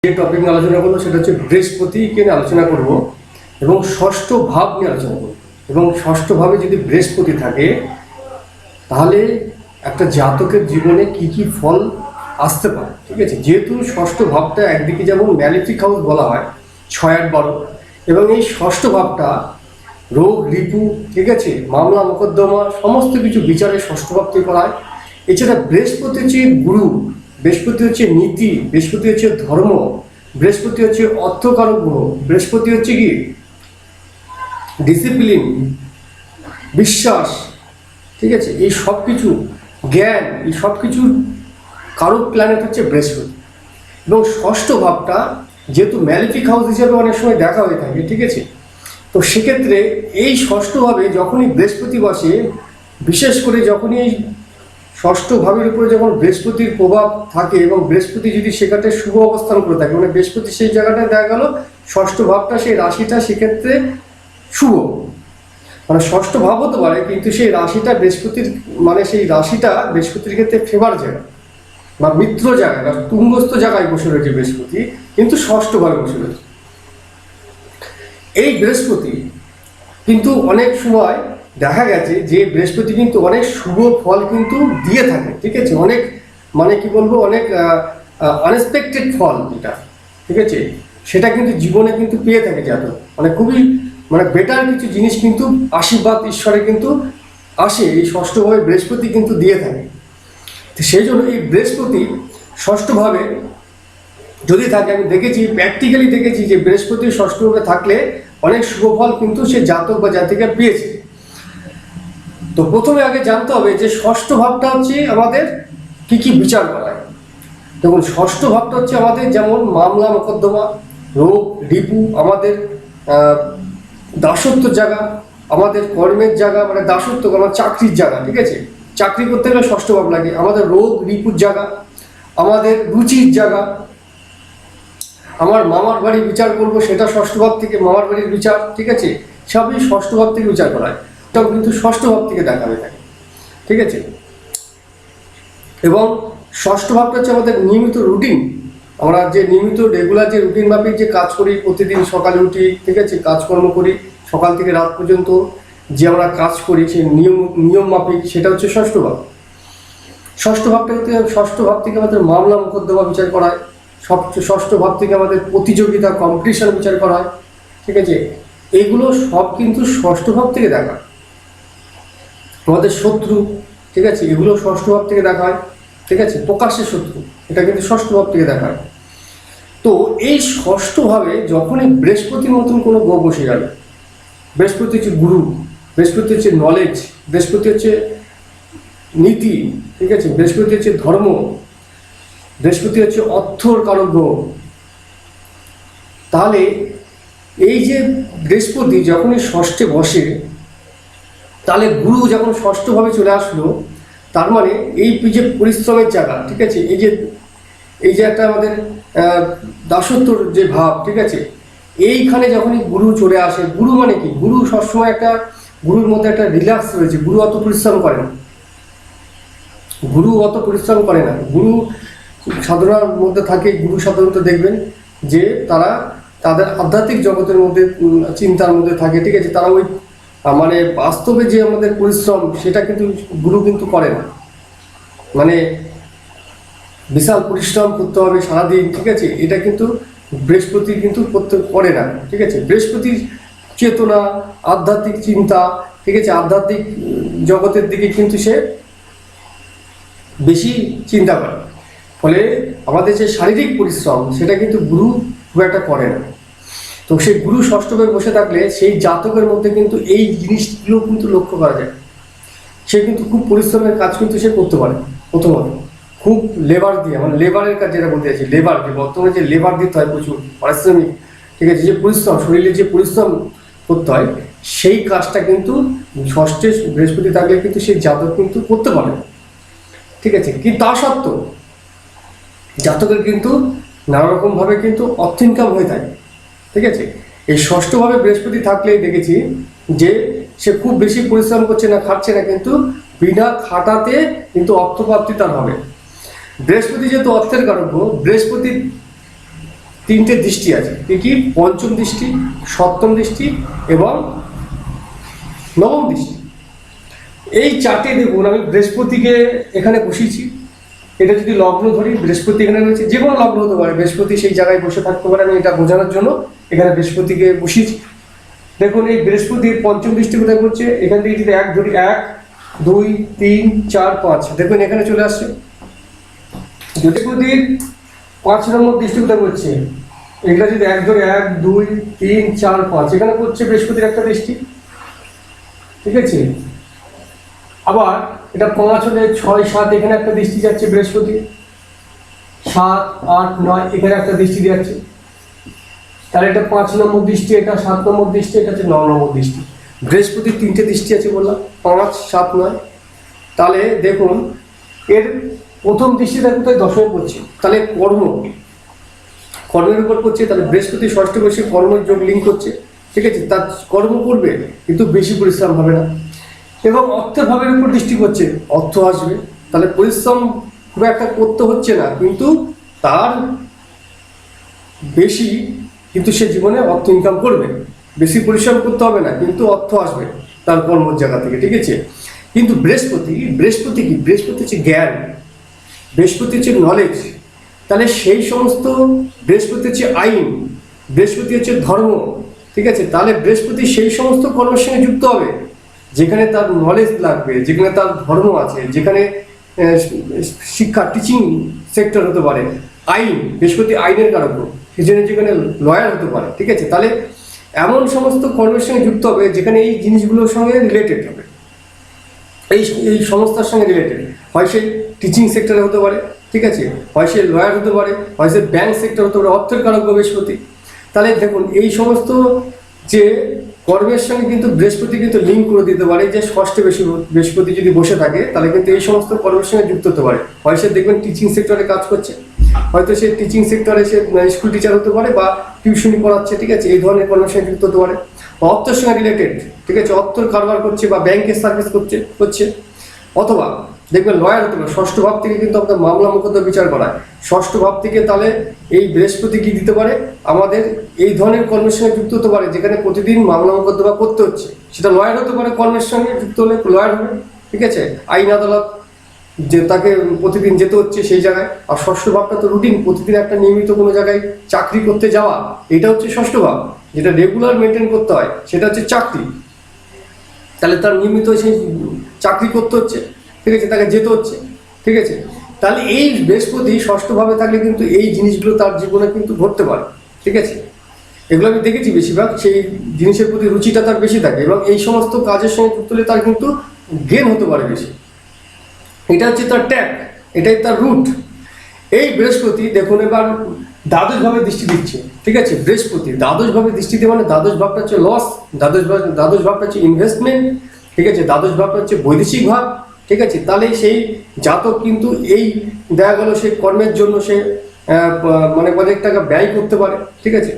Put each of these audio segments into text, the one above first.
যে টপিক নিয়ে আলোচনা করবো সেটা হচ্ছে বৃহস্পতিকে নিয়ে আলোচনা করব এবং ষষ্ঠ ভাব নিয়ে আলোচনা করব। এবং ষষ্ঠ ভাবে যদি বৃহস্পতি থাকে তাহলে একটা জাতকের জীবনে কি কি ফল আসতে পারে, ঠিক আছে। যেহেতু ষষ্ঠ ভাবটা একদিকে যেমন ম্যালিফিক হাউস বলা হয় 6-8-12, এবং এই ষষ্ঠ ভাবটা রোগ রিপু, ঠিক আছে, মামলা মোকদ্দমা সমস্ত কিছু বিচারে ষষ্ঠ ভাব থেকে করা হয়। এছাড়া বৃহস্পতি হচ্ছে গুরু, বৃহস্পতি হচ্ছে নীতি, বৃহস্পতি হচ্ছে ধর্ম, বৃহস্পতি হচ্ছে অর্থকারক গ্রহ, বৃহস্পতি হচ্ছে কি ডিসিপ্লিন, বিশ্বাস, ঠিক আছে, এই সব কিছু জ্ঞান, এই সব কিছুর কারক প্ল্যানেট হচ্ছে বৃহস্পতি। এবং ষষ্ঠ ভাবটা যেহেতু ম্যালিফিক হাউস হিসেবে অনেক সময় দেখা হয়ে থাকে, ঠিক আছে, তো সেক্ষেত্রে এই ষষ্ঠ ভাবে যখনই বৃহস্পতি বসে, বিশেষ করে যখনই এই ষষ্ঠ ভাবের উপরে যখন বৃহস্পতির প্রভাব থাকে এবং বৃহস্পতি যদি সেখানে শুভ অবস্থান করে থাকে, মানে বৃহস্পতি সেই জায়গাটায় দেখা গেল ষষ্ঠ ভাবটা, সেই রাশিটা সেক্ষেত্রে শুভ, মানে ষষ্ঠ ভাব হতে পারে, কিন্তু সেই রাশিটা বৃহস্পতির, মানে সেই রাশিটা বৃহস্পতির ক্ষেত্রে ফেভার জায়গা বা মিত্র জায়গা বা তুঙ্গস্থ জায়গায় বসে রয়েছে বৃহস্পতি, কিন্তু ষষ্ঠ ভাবে বসে রয়েছে। এই বৃহস্পতি কিন্তু অনেক সময় দেখা গেছে যে বৃহস্পতি কিন্তু অনেক শুভ ফল কিন্তু দিয়ে থাকে, ঠিক আছে, অনেক মানে কি বলবো, অনেক আনএক্সপেক্টেড ফল যেটা, ঠিক আছে, সেটা কিন্তু জীবনে কিন্তু পেয়ে থাকে জাতক, মানে খুবই মানে বেটার কিছু জিনিস কিন্তু আশীর্বাদ ঈশ্বরে কিন্তু আসে, এই ষষ্ঠভাবে বৃহস্পতি কিন্তু দিয়ে থাকে। তো সেই জন্য এই বৃহস্পতি ষষ্ঠভাবে যদি থাকে, আমি দেখেছি, প্র্যাকটিক্যালি দেখেছি যে বৃহস্পতি ষষ্ঠভাবে থাকলে অনেক শুভ ফল কিন্তু সে জাতক বা জাতিকা পেয়েছে। তো প্রথমে আগে জানতে হবে যে ষষ্ঠ ভাবটা হচ্ছে আমাদের কি কি বিচার করায়। দেখুন, ষষ্ঠ ভাবটা হচ্ছে আমাদের যেমন মামলা মোকদ্দমা, রোগ রিপু, আমাদের দাসত্ব জায়গা, আমাদের কর্মের জায়গা, মানে দাসত্ব আমার চাকরির জায়গা, ঠিক আছে, চাকরি করতে গেলে ষষ্ঠ ভাব লাগে, আমাদের রোগ রিপুর জায়গা, আমাদের রুচির জায়গা, আমার মামার বাড়ি বিচার করবো সেটা ষষ্ঠ ভাব থেকে, মামার বাড়ির বিচার, ঠিক আছে, সবই ষষ্ঠ ভাব থেকে বিচার করা হয়, এটাও কিন্তু ষষ্ঠ ভাব থেকে দেখা হয়ে থাকে, ঠিক আছে। এবং ষষ্ঠ ভাবটা হচ্ছে আমাদের নিয়মিত রুটিন, আমরা যে নিয়মিত রেগুলার যে রুটিন মাফিক যে কাজ করি, প্রতিদিন সকালে উঠি, ঠিক আছে, কাজকর্ম করি, সকাল থেকে রাত পর্যন্ত যে আমরা কাজ করি সেই নিয়ম মাফিক, সেটা হচ্ছে ষষ্ঠ ভাব। ষষ্ঠ ভাব থেকে আমাদের মামলা মোকদ্দমা বিচার করা হয়, ষষ্ঠ ভাব থেকে আমাদের প্রতিযোগিতা কম্পিটিশন বিচার করা হয়, ঠিক আছে, এগুলো সব কিন্তু ষষ্ঠ ভাব থেকে দেখা। আমাদের শত্রু, ঠিক আছে, এগুলো ষষ্ঠ ভাব থেকে দেখা হয়, ঠিক আছে, প্রকাশ্যের শত্রু, এটা কিন্তু ষষ্ঠ ভাব থেকে দেখা হয়। তো এই ষষ্ঠ ভাবে যখনই বৃহস্পতির মতন কোনো গ্রহ বসে গেল, বৃহস্পতি হচ্ছে গুরু, বৃহস্পতি হচ্ছে নলেজ, বৃহস্পতি হচ্ছে নীতি, ঠিক আছে, বৃহস্পতি হচ্ছে ধর্ম, বৃহস্পতি হচ্ছে অর্থর কারক গ্রহ, তাহলে এই যে বৃহস্পতি যখনই ষষ্ঠে বসে, তাহলে গুরু যখন ষষ্ঠভাবে চলে আসলো, তার মানে এই যে পরিশ্রমের জায়গা, ঠিক আছে, এই যে একটা আমাদের দাসত্বর যে ভাব, ঠিক আছে, এইখানে যখনই গুরু চলে আসে, গুরু মানে কি, গুরু সবসময় একটা, গুরুর মধ্যে একটা রিল্যাক্স রয়েছে, গুরু অত পরিশ্রম করে না, গুরু অত পরিশ্রম করে না, গুরু সাধনার মধ্যে থাকে। গুরু সাধারণত দেখবেন যে তারা তাদের আধ্যাত্মিক জগতের মধ্যে চিন্তার মধ্যে থাকে, ঠিক আছে, তারা ওই মানে বাস্তবে যে আমাদের পরিশ্রম সেটা কিন্তু গুরু কিন্তু করে না, মানে বিশাল পরিশ্রম করতে হবে সারাদিন, ঠিক আছে, এটা কিন্তু বৃহস্পতি কিন্তু করতে করে না, ঠিক আছে। বৃহস্পতির চেতনা, আধ্যাত্মিক চিন্তা, ঠিক আছে, আধ্যাত্মিক জগতের দিকে কিন্তু সে বেশি চিন্তা করে, ফলে আমাদের যে শারীরিক পরিশ্রম সেটা কিন্তু গুরু খুব একটা করে না। তো সেই গুরু ষষ্ঠভাবে বসে থাকলে সেই জাতকের মধ্যে কিন্তু এই জিনিসগুলো কিন্তু লক্ষ্য করা যায়, সে কিন্তু খুব পরিশ্রমের কাজ কিন্তু সে করতে পারে। প্রথমত খুব লেবার দিয়ে, মানে লেবারের কাজ যেটা বলতে চাইছি, লেবার যে বর্তমানে যে লেবার দিতে হয় প্রচুর পারিশ্রমিক, ঠিক আছে, যে পরিশ্রম, শরীরে যে পরিশ্রম করতে হয়, সেই কাজটা কিন্তু ষষ্ঠে বৃহস্পতি থাকলে কিন্তু সেই জাতক কিন্তু করতে পারে, ঠিক আছে। কিন্তু তা সত্ত্বেও জাতকের কিন্তু নানা রকমভাবে কিন্তু অর্থ ইনকাম হয়ে থাকে, ঠিক আছে। এই ষষ্ঠভাবে বৃহস্পতি থাকলেই দেখেছি যে সে খুব বেশি পরিশ্রম করছে না, খাচ্ছে না, কিন্তু বিনা খাটাতে কিন্তু অর্থপ্রাপ্তি তার হবে। বৃহস্পতি যেহেতু অর্থের কারক, বৃহস্পতি তিনটে দৃষ্টি আছে, কি কি? পঞ্চম দৃষ্টি, সপ্তম দৃষ্টি এবং নবম দৃষ্টি। এই চারটে দেখুন, আমি বৃহস্পতিকে এখানে বসিয়েছি। এটা যদি লগ্ন ধরি, বৃহস্পতি এখানে রয়েছে, যে কোনো লগ্ন হতে পারে, বৃহস্পতি সেই জায়গায় বসে থাকতে পারে। আমি এটা বোঝানোর জন্য এখানে বৃহস্পতিকে বসিয়েছি। দেখুন এই বৃহস্পতির পঞ্চম দৃষ্টি কোথায় করছে? এখান থেকে যদি এক ধরি, 1 2 3 4 5, দেখুন এখানে চলে আসছে। বৃহস্পতির 5 নম্বর দৃষ্টি কোথায় করছে? এখানে যদি এক ধরে 1 2 3 4 5, এখানে করছে বৃহস্পতির একটা দৃষ্টি, ঠিক আছে। আবার এটা 5 হলে 6 7, এখানে একটা দৃষ্টি যাচ্ছে বৃহস্পতি, 7 8 9, এখানে একটা দৃষ্টি যাচ্ছে। তাহলে এটা 5 নম্বর দৃষ্টি, এটা 7 নম্বর দৃষ্টি, এটা হচ্ছে 9 নম্বর দৃষ্টি। বৃহস্পতির 3টে দৃষ্টি আছে বললাম, 5 7 9। তাহলে দেখুন এর প্রথম দৃষ্টিটা কোথায়? দশমে পড়ছে। তাহলে কর্মের উপর পড়ছে। তাহলে বৃহস্পতি ষষ্ঠে বসে কর্মের যোগ লিঙ্ক করছে, ঠিক আছে। তার কর্ম করবে কিন্তু বেশি পরিশ্রম হবে না। এবং অর্থের ভাবের উপর দৃষ্টি করছে, অর্থ আসবে। তাহলে পরিশ্রম খুব একটা করতে হচ্ছে না, কিন্তু তার বেশি, কিন্তু সে জীবনে অর্থ ইনকাম করবে। বেশি পরিশ্রম করতে হবে না, কিন্তু অর্থ আসবে তার কর্মর জায়গা থেকে, ঠিক আছে। কিন্তু বৃহস্পতি কি? বৃহস্পতি হচ্ছে জ্ঞান, বৃহস্পতি হচ্ছে নলেজ। তাহলে সেই সমস্ত, বৃহস্পতি হচ্ছে আইন, বৃহস্পতি হচ্ছে ধর্ম, ঠিক আছে। তাহলে বৃহস্পতি সেই সমস্ত কর্মের সঙ্গে যুক্ত হবে যেখানে তার নলেজ লাগবে, যেখানে তার ধর্ম আছে, যেখানে শিক্ষা, টিচিং সেক্টর হতে পারে। আইন, বৃহস্পতি আইনের কারক, সেই জন্য যেখানে লয়ার হতে পারে, ঠিক আছে। তাহলে এমন সমস্ত কর্মের সঙ্গে যুক্ত হবে যেখানে এই জিনিসগুলোর সঙ্গে রিলেটেড হবে, এই সংস্থার সঙ্গে রিলেটেড। হয় সে টিচিং সেক্টরে হতে পারে, ঠিক আছে, হয় সে লয়ার হতে পারে, হয় সে ব্যাংক সেক্টর হতে পারে, অর্থের কারক বৃহস্পতি। তাহলে দেখুন এই সমস্ত যে কর্মের সঙ্গে কিন্তু বৃহস্পতি কিন্তু লিঙ্ক করে দিতে পারে, যে ষষ্ঠে বৃহস্পতি যদি বসে থাকে তাহলে কিন্তু এই সমস্ত কর্মের সঙ্গে যুক্ত হতে পারে। হয় সে দেখবেন টিচিং সেক্টরে কাজ করছে, হয়তো সে টিচিং সেক্টরে সে স্কুল টিচার হতে পারে বা টিউশনি পড়াচ্ছে, ঠিক আছে, এই ধরনের কর্মের সঙ্গে যুক্ত হতে পারে। অর্থের সঙ্গে রিলেটেড, ঠিক আছে, অর্থের কারবার করছে বা ব্যাংকের সার্ভিস করছে। অথবা দেখবেন লয়ার হতে পারে। ষষ্ঠ ভাব থেকে কিন্তু আমাদের মামলা মোকদ্দমা বিচার করায় ষষ্ঠ ভাব থেকে। তাহলে এই বৃহস্পতি কি দিতে পারে? আমাদের এই ধরনের কর্মের সঙ্গে যুক্ত হতে পারে যেখানে প্রতিদিন মামলা মোকদ্দমা করতে হচ্ছে। সেটা লয়ার হতে পারে, কর্মের সঙ্গে যুক্ত হলে লয়ার হবে, ঠিক আছে। আইন আদালত যে তাকে প্রতিদিন যেতে হচ্ছে সেই জায়গায়। আর ষষ্ঠ ভাবটা তো রুটিন, প্রতিদিন একটা নিয়মিত কোনো জায়গায় চাকরি করতে যাওয়া, এটা হচ্ছে ষষ্ঠ ভাব, যেটা রেগুলার মেনটেন করতে হয়, সেটা হচ্ছে চাকরি। তাহলে তার নিয়মিত সেই চাকরি করতে হচ্ছে, ঠিক আছে, তাকে যেতে হচ্ছে, ঠিক আছে। তাহলে এই বৃহস্পতি ষষ্ঠভাবে থাকলে কিন্তু এই জিনিসগুলো তার জীবনে কিন্তু ঘটতে পারে, ঠিক আছে। এগুলো আমি দেখেছি বেশিরভাগ সেই জিনিসের প্রতি রুচিটা তার বেশি থাকে এবং এই সমস্ত কাজের সঙ্গে যুক্ত হলে তার কিন্তু গেন হতে পারে বেশি। এটা হচ্ছে তার ট্যাগ, এটাই তার রুট। এই বৃহস্পতি দেখুন এবার দ্বাদশভাবে দৃষ্টি দিচ্ছে, ঠিক আছে। বৃহস্পতি দ্বাদশভাবে দৃষ্টি দিয়ে মানে দ্বাদশ ভাবটা হচ্ছে লস, দ্বাদশ ভাবটা হচ্ছে ইনভেস্টমেন্ট, ঠিক আছে। দ্বাদশ ভাবটা হচ্ছে বৈদেশিক ভাব, ঠিক আছে। তাহলে সেই জাতক কিন্তু এই দেখা গেল সে কর্মের জন্য সে মানে অনেক টাকা ব্যয় করতে পারে, ঠিক আছে।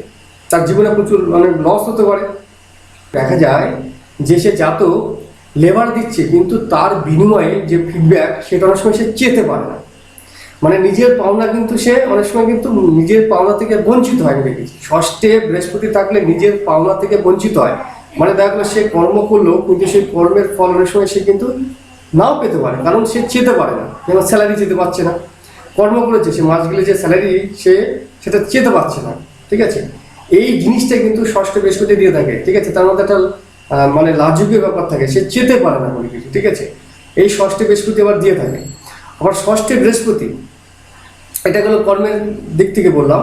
তার জীবনে প্রচুর মানে লস হতে পারে। দেখা যায় যে সে জাতক লেবার দিচ্ছে কিন্তু তার বিনিময়ে যে ফিডব্যাক সেটা অনেক সময় সে চেতে পারে না। মানে নিজের পাওনা কিন্তু সে অনেক সময় কিন্তু নিজের পাওনা থেকে বঞ্চিত হয়। আমি দেখেছি ষষ্ঠে বৃহস্পতি থাকলে নিজের পাওনা থেকে বঞ্চিত হয়। মানে দেখা গেলো সে কর্ম করলো কিন্তু সেই কর্মের ফল অনেক সময় সে কিন্তু নাও পেতে পারে, কারণ সে চেতে পারে না। যেমন স্যালারি চেতে পারছে না, কর্ম করেছে সে মাস গেলে যে স্যালারি সে সেটা চেতে পারছে না, ঠিক আছে। এই জিনিসটা কিন্তু ষষ্ঠ বৃহস্পতি দিয়ে থাকে, ঠিক আছে। তার মধ্যে একটা মানে লাজুকের ব্যাপার থাকে, সে চেতে পারে না কোনো কিছু, ঠিক আছে। এই ষষ্ঠে বৃহস্পতি আবার দিয়ে থাকে। আবার ষষ্ঠে বৃহস্পতি, এটা গেল কর্মের দিক থেকে বললাম।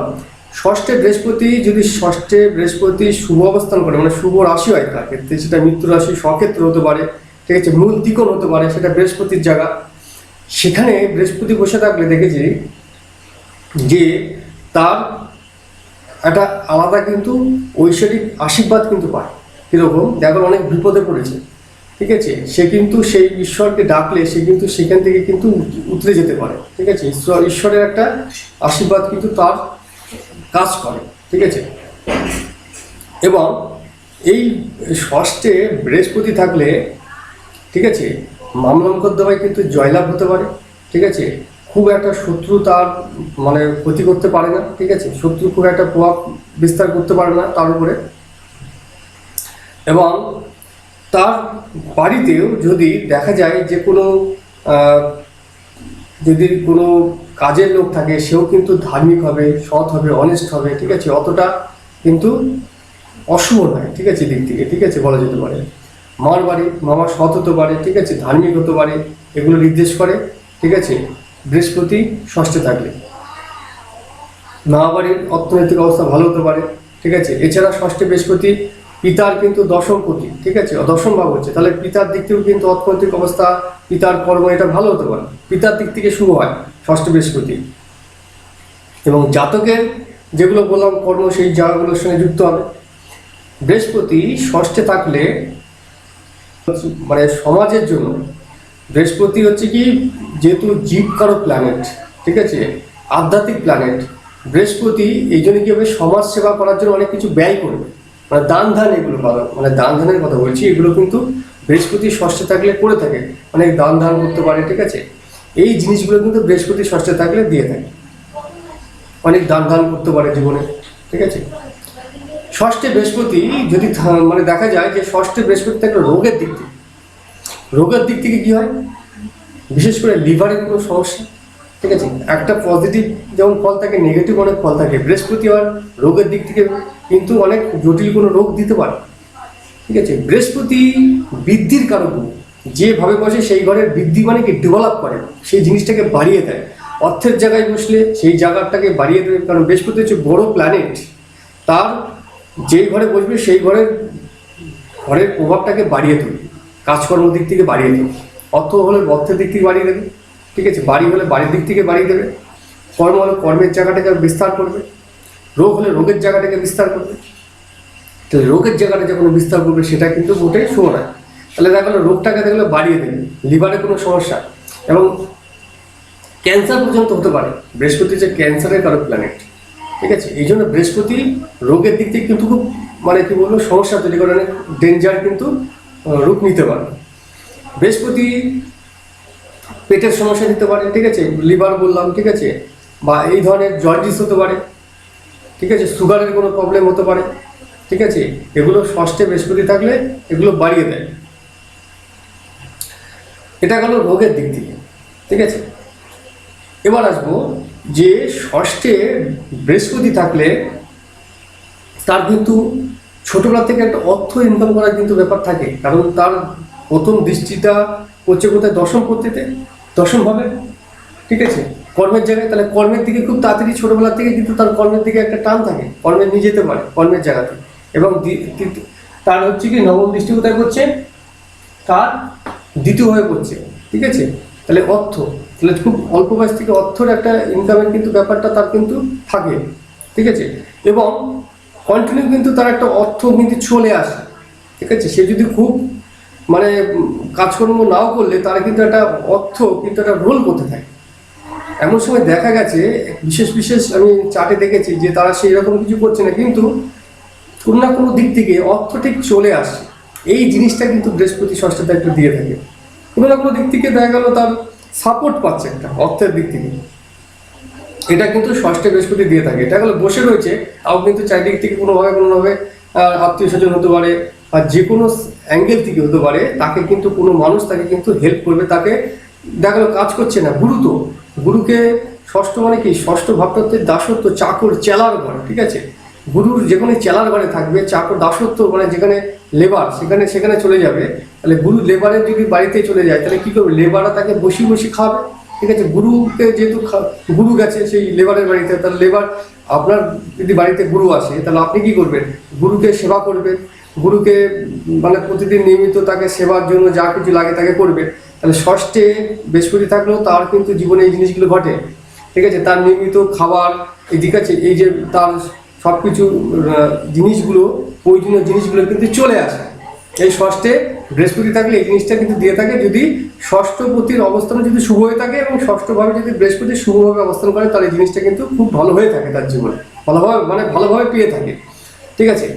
ষষ্ঠে বৃহস্পতি যদি ষষ্ঠে বৃহস্পতি শুভ অবস্থান করে মানে শুভ রাশি হয় তার ক্ষেত্রে, সেটা মৃত্যু রাশি স্বক্ষেত্র হতে পারে, ঠিক আছে, মূল দিকন হতে পারে, সেটা বৃহস্পতির জায়গা। সেখানে বৃহস্পতি বসে থাকলে দেখেছি যে তার একটা আলাদা কিন্তু ঐশ্বরিক আশীর্বাদ কিন্তু পায়। কীরকম? দেখো অনেক বিপদে পড়েছে, ঠিক আছে, সে কিন্তু সেই ঈশ্বরকে ডাকলে সে কিন্তু সেখান থেকে কিন্তু উতরে যেতে পারে, ঠিক আছে। ঈশ্বরের একটা আশীর্বাদ কিন্তু তার কাজ করে, ঠিক আছে। এবং এই ষষ্ঠে বৃহস্পতি থাকলে, ঠিক আছে, মামলা মোকদ্দমায় কিন্তু জয়লাভ হতে পারে, ঠিক আছে। খুব একটা শত্রু তার মানে ক্ষতি করতে পারে না, ঠিক আছে, শত্রু খুব একটা প্রভাব বিস্তার করতে পারে না তার উপরে। এবং তার বাড়িতেও যদি দেখা যায় যে কোনো যদি কোনো কাজের লোক থাকে, সেও কিন্তু ধার্মিক হবে, সৎ হবে, অনেস্ট হবে, ঠিক আছে, অতটা কিন্তু অশুভ নয়, ঠিক আছে, দিক থেকে, ঠিক আছে, বলা যেতে পারে। মার বাড়ি মামা সৎ হতে পারে, ঠিক আছে, ধার্মিক হতে পারে, এগুলো নির্দেশ করে, ঠিক আছে, বৃহস্পতি ষষ্ঠে থাকলে। মা বাড়ির অর্থনৈতিক অবস্থা ভালো হতে পারে, ঠিক আছে। এছাড়া ষষ্ঠে বৃহস্পতি পিতার কিন্তু দশমপতি, ঠিক আছে, দশম ভাব হচ্ছে, তাহলে পিতার দিক থেকেও কিন্তু অর্থনৈতিক অবস্থা, পিতার কর্ম এটা ভালো হতে পারে, পিতার দিক থেকে শুভ হয় ষষ্ঠ বৃহস্পতি। এবং জাতকের যেগুলো বললাম কর্ম, সেই জায়গাগুলোর সঙ্গে যুক্ত হবে। বৃহস্পতি ষষ্ঠে থাকলে মানে সমাজের জন্য বৃহস্পতি হচ্ছে কি, যেহেতু জীবকারক প্ল্যানেট, ঠিক আছে, আধ্যাত্মিক প্ল্যানেট, বৃহস্পতি এই জন্য কি হবে, সমাজ সেবা করার জন্য অনেক কিছু ব্যয় করবে, মানে দান ধান, এগুলো মানে দান ধানের কথা বলছি, এগুলো কিন্তু বৃহস্পতি ষষ্ঠে থাকলে করে থাকে, অনেক দান ধান করতে পারে, ঠিক আছে, এই জিনিসগুলো কিন্তু বৃহস্পতি ষষ্ঠে থাকলে দিয়ে থাকে, অনেক দান ধান করতে পারে জীবনে, ঠিক আছে। ষষ্ঠে বৃহস্পতি যদি মানে দেখা যায় যে ষষ্ঠে বৃহস্পতি থাকলে রোগের দিক থেকে কি হয়, বিশেষ করে লিভারের কোনো সমস্যা, ঠিক আছে, একটা পজিটিভ যেমন ফল থাকে, নেগেটিভ অনেক ফল থাকে, বৃহস্পতি আর রোগের দিক থেকে কিন্তু অনেক জটিল কোনো রোগ দিতে পারে, ঠিক আছে। বৃহস্পতি বৃদ্ধির কারণ, যেভাবে বসে সেই ঘরের বৃদ্ধি মানে কি ডেভেলপ করে, সেই জিনিসটাকে বাড়িয়ে দেয়, অর্থের জায়গায় বসলে সেই জায়গাটাকে বাড়িয়ে দেবে, কারণ বৃহস্পতি হচ্ছে বড় প্ল্যানেট, তার যেই ঘরে বসবে সেই ঘরের প্রভাবটাকে বাড়িয়ে তুলবে, কাজকর্মের দিক থেকে বাড়িয়ে দেবে, অর্থ হলে অর্থের দিক থেকে বাড়িয়ে দেবে, ঠিক আছে, বাড়ি হলে বাড়ির দিক থেকে বাড়িয়ে দেবে, কর্ম হলে কর্মের জায়গাটাকে বিস্তার করবে, রোগ হলে রোগের জায়গাটাকে বিস্তার করবে। তো রোগের জায়গাটা যখন বিস্তার করবে সেটা কিন্তু মোটেই শুভ নয়। তাহলে দেখা গেলো রোগটাকে দেখলে বাড়িয়ে দেবে, লিভারে কোনো সমস্যা এবং ক্যান্সার পর্যন্ত হতে পারে। বৃহস্পতি যে ক্যান্সারের কারক প্ল্যানেট, ঠিক আছে, এই জন্য বৃহস্পতি রোগের দিক থেকে কিন্তু খুব মানে কি বলবো সমস্যা তৈরি করে, অনেক ডেঞ্জার কিন্তু রূপ নিতে পারে। বৃহস্পতি পেটের সমস্যা দিতে পারে, ঠিক আছে, লিভার বললাম, ঠিক আছে, বা এই ধরনের জন্ডিস হতে পারে, ঠিক আছে, সুগারের কোনো প্রবলেম হতে পারে, ঠিক আছে, এগুলো ষষ্ঠে বৃহস্পতি থাকলে এগুলো বাড়িয়ে দেয়। এটা গেল রোগের দিক থেকে, ঠিক আছে। এবার আসবো যে ষষ্ঠে বৃহস্পতি থাকলে তার কিন্তু ছোটবেলা থেকে একটা অর্থ ইনকাম করার কিন্তু ব্যাপার থাকে, কারণ তার প্রথম দৃষ্টিটা হচ্ছে কোথায়, দশম পত্তিতে, দশম ভাবে, ঠিক আছে, কর্মের জায়গায়, তাহলে কর্মের দিকে খুব তাড়াতাড়ি ছোটবেলা থেকে কিন্তু তার কর্মের দিকে একটা টান থাকে, কর্মে নিয়ে যেতে পারে কর্মের জায়গাতে। এবং তার হচ্ছে কি নবম দৃষ্টি কোথায় করছে, তার দ্বিতীয় হয়ে পড়ছে, ঠিক আছে, তাহলে অর্থ, তাহলে খুব অল্প বয়স থেকে অর্থের একটা ইনকামের কিন্তু ব্যাপারটা তার কিন্তু থাকে, ঠিক আছে, এবং কন্টিনিউ কিন্তু তার একটা অর্থ কিন্তু চলে আসে, ঠিক আছে। সে যদি খুব মানে কাজকর্ম নাও করলে তারা কিন্তু একটা অর্থ কিন্তু একটা রোল করতে থাকে। এমন সময় দেখা গেছে বিশেষ আমি চার্টে দেখেছি যে তারা সেই রকম কিছু করছে না, কিন্তু কোনো না কোনো দিক থেকে অর্থ ঠিক চলে আসে, এই জিনিসটা কিন্তু বৃহস্পতি ষষ্ঠটা একটু দিয়ে থাকে। কোনো না কোনো দিক থেকে দেখা গেল তার সাপোর্ট পাচ্ছে একটা অর্থের দিক থেকে, এটা কিন্তু ষষ্ঠে বৃহস্পতি দিয়ে থাকে। এটা গেলো বসে রয়েছে, তাও কিন্তু চারিদিক থেকে কোনোভাবে আত্মীয় স্বজন হতে পারে, আর যে কোনো অ্যাঙ্গেল থেকে হতে পারে, তাকে কিন্তু কোনো মানুষ তাকে কিন্তু হেল্প করবে, তাকে দেখা গেলো কাজ করছে না, গুরুকে ষষ্ঠ মানে কি, ষষ্ঠ ভাবটা হচ্ছে দাসত্ব, চাকর, চেলার ঘর, ঠিক আছে, গুরুর যেখানে চেলার ঘরে থাকবে, চাকর দাসত্ব মানে যেখানে লেবার, সেখানে চলে যাবে, তাহলে গুরু লেবারের যদি বাড়িতে চলে যায় তাহলে কি করবে, লেবাররা তাকে বসি খাবে, ঠিক আছে। গুরুকে যেহেতু গুরু গেছে সেই লেবারের বাড়িতে, তাহলে লেবার, আপনার যদি বাড়িতে গুরু আসে তাহলে আপনি কি করবেন, গুরুকে সেবা করবেন, গুরুকে মানে প্রতিদিন নিয়মিত তাকে সেবার জন্য যা কিছু লাগে তাকে করবে। তাহলে ষষ্ঠে বৃহস্পতি থাকলেও তার কিন্তু জীবনে এই জিনিসগুলো ঘটে, ঠিক আছে, তার নিয়মিত খাবার, এই ঠিক আছে, এই যে তার সব কিছু জিনিসগুলো, প্রয়োজনীয় জিনিসগুলো কিন্তু চলে আসে এই ষষ্ঠে বৃহস্পতি থাকলে, এই জিনিসটা কিন্তু দিয়ে থাকে। যদি ষষ্ঠপতির অবস্থান যদি শুভ হয়ে থাকে এবং ষষ্ঠভাবে যদি বৃহস্পতি শুভভাবে অবস্থান করে, তাহলে এই জিনিসটা কিন্তু খুব ভালো হয়ে থাকে, তার জীবনে ভালোভাবে পেয়ে থাকে, ঠিক আছে।